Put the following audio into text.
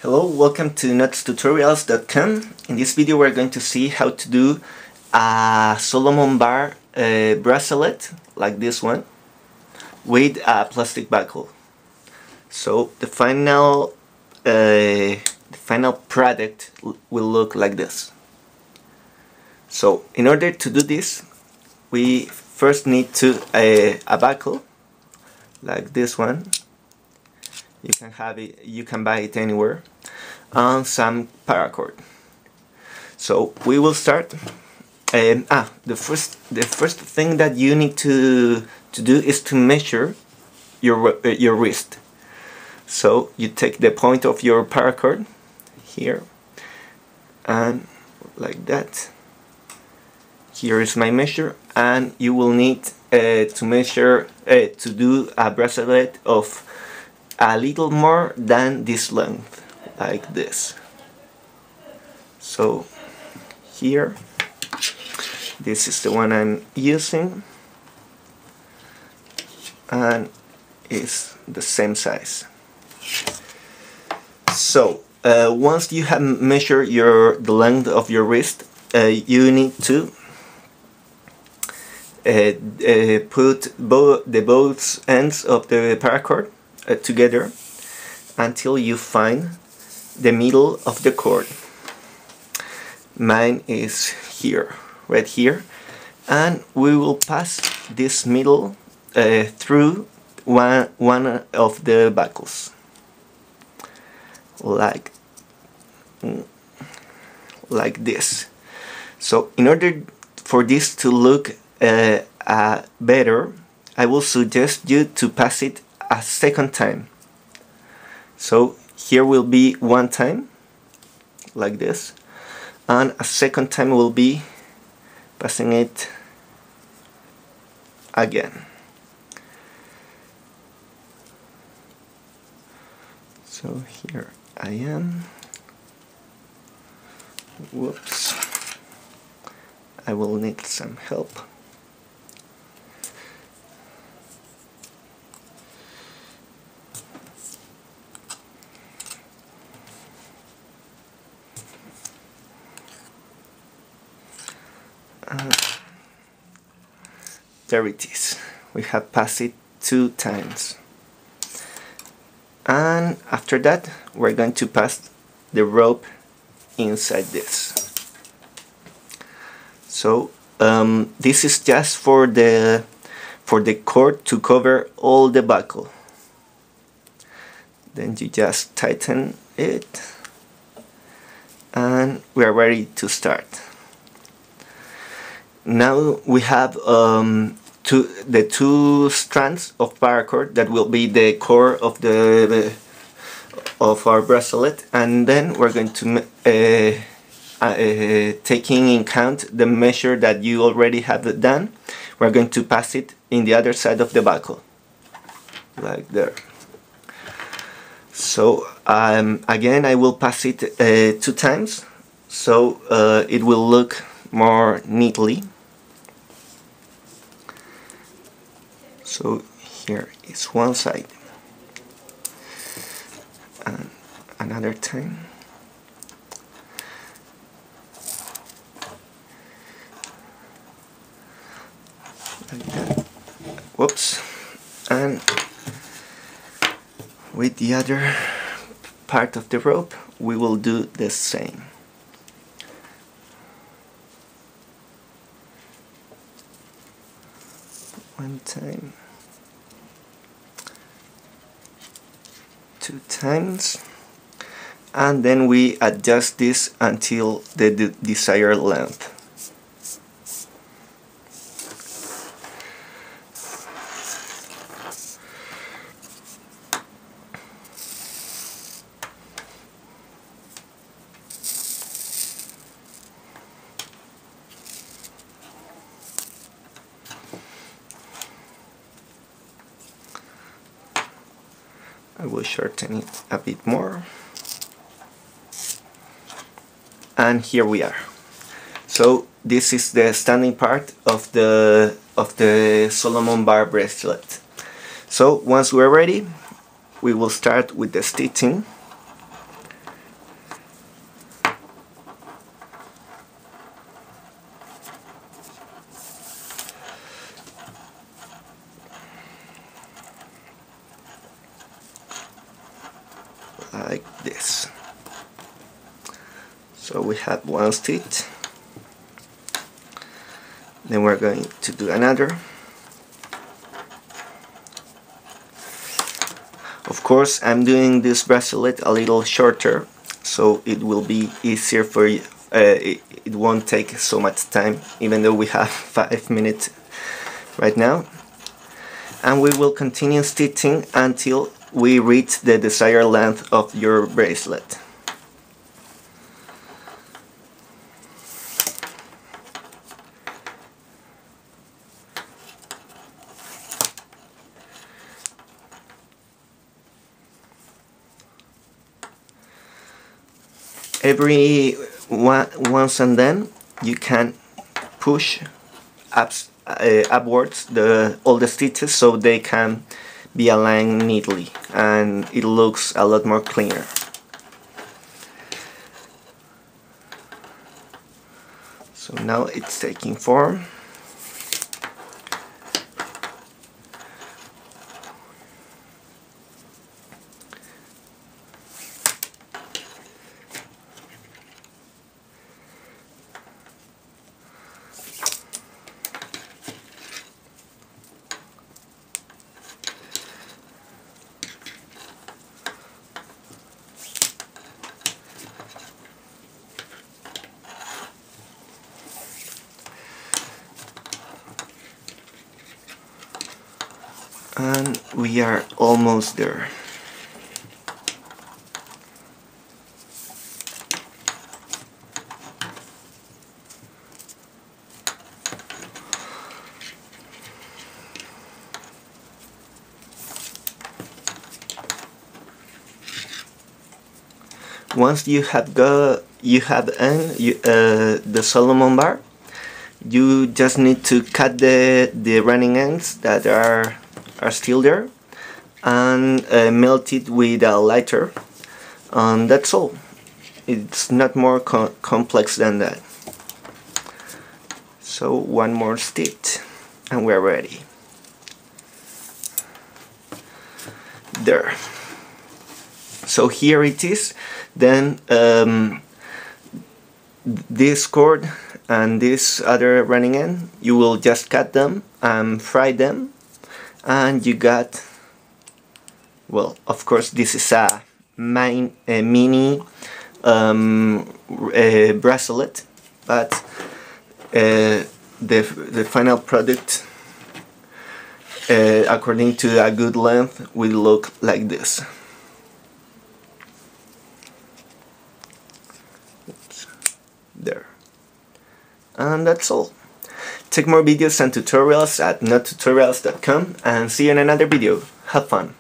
Hello, welcome to nutstutorials.com. In this video we're going to see how to do a Solomon bar bracelet like this one with a plastic buckle. So the final product will look like this. So in order to do this, we first need to a buckle like this one. You can have it, you can buy it anywhere, and some paracord. So we will start. The first thing that you need to do is to measure your wrist. So you take the point of your paracord here, and like that. Here is my measure, and you will need to measure to do a bracelet of a little more than this length, like this. So here, this is the one I'm using, and it's the same size. So once you have measured the length of your wrist, you need to put both ends of the paracord together until you find the middle of the cord. Mine is here, right here, and we will pass this middle through one of the buckles, like this. So in order for this to look better, I will suggest you to pass it a second time. So here will be one time, like this, and a second time will be passing it again. So here I am. Whoops, I will need some help. There it is. We have passed it 2 times, and after that we're going to pass the rope inside this. So this is just for the cord to cover all the buckle. Then you just tighten it, and we are ready to start. Now we have the two strands of paracord that will be the core of our bracelet, and then we're going to taking in count the measure that you already have done, we're going to pass it in the other side of the buckle, like there. So again, I will pass it 2 times, so it will look more neatly. So here is one side, and another time, like that. Whoops, and with the other part of the rope we will do the same. One time, 2 times, and then we adjust this until the desired length. I will shorten it a bit more, and here we are. So this is the standing part of the Solomon bar bracelet. So once we're ready, we will start with the stitching. like this. So we have one stitch, then we're going to do another. Of course, I'm doing this bracelet a little shorter, so it will be easier for you. It won't take so much time, even though we have 5 minutes right now. And we will continue stitching until we reach the desired length of your bracelet. Once and then you can push upwards all the stitches so they can be aligned neatly, and it looks a lot more cleaner. So now it's taking form. And we are almost there. Once you have the Solomon bar, you just need to cut the running ends that are still there and melt it with a lighter, and that's all. It's not more complex than that. So one more stitch and we're ready. There. So here it is. Then this cord and this other running end, you will just cut them and fry them, and you got, well, of course this is a mini bracelet, but the final product, according to a good length, will look like this. There. And that's all. Check more videos and tutorials at nottutorials.com, and see you in another video. Have fun!